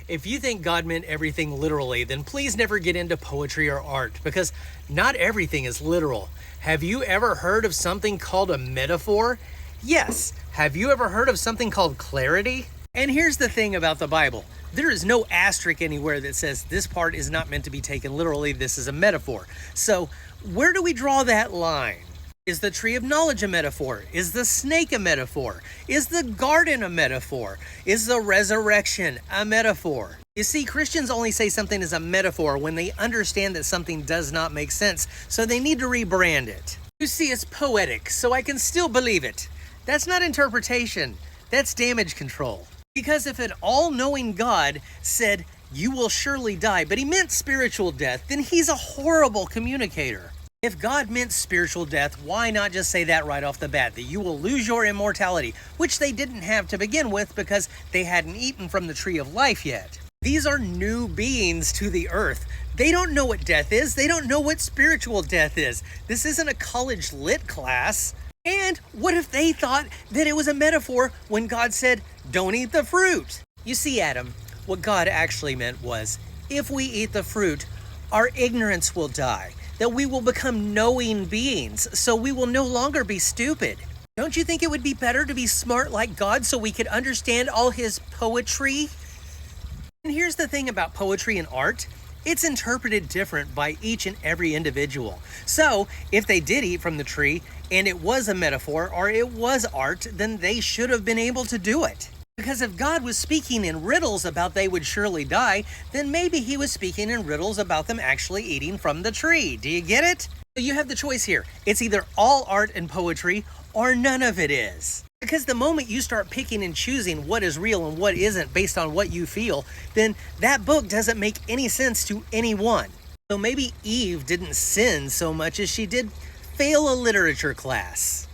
If you think God meant everything literally, then please never get into poetry or art because not everything is literal. Have you ever heard of something called a metaphor? Yes. Have you ever heard of something called clarity? And here's the thing about the Bible. There is no asterisk anywhere that says this part is not meant to be taken literally, this is a metaphor. So, where do we draw that line? Is the tree of knowledge a metaphor? Is the snake a metaphor? Is the garden a metaphor? Is the resurrection a metaphor? You see, Christians only say something is a metaphor when they understand that something does not make sense, so they need to rebrand it. You see, it's poetic, so I can still believe it. That's not interpretation, that's damage control. Because if an all-knowing God said, "You will surely die," but he meant spiritual death, then he's a horrible communicator. If God meant spiritual death, why not just say that right off the bat, that you will lose your immortality, which they didn't have to begin with because they hadn't eaten from the tree of life yet. These are new beings to the earth. They don't know what death is. They don't know what spiritual death is. This isn't a college lit class. And what if they thought that it was a metaphor when God said, "Don't eat the fruit"? You see, Adam, what God actually meant was, if we eat the fruit, our ignorance will die, that we will become knowing beings, so we will no longer be stupid. Don't you think it would be better to be smart like God so we could understand all his poetry? And here's the thing about poetry and art. It's interpreted different by each and every individual. So, if they did eat from the tree, and it was a metaphor or it was art, then they should have been able to do it. Because if God was speaking in riddles about they would surely die, then maybe he was speaking in riddles about them actually eating from the tree. Do you get it? So you have the choice here. It's either all art and poetry or none of it is. Because the moment you start picking and choosing what is real and what isn't based on what you feel, then that book doesn't make any sense to anyone. So maybe Eve didn't sin so much as she did fail a literature class.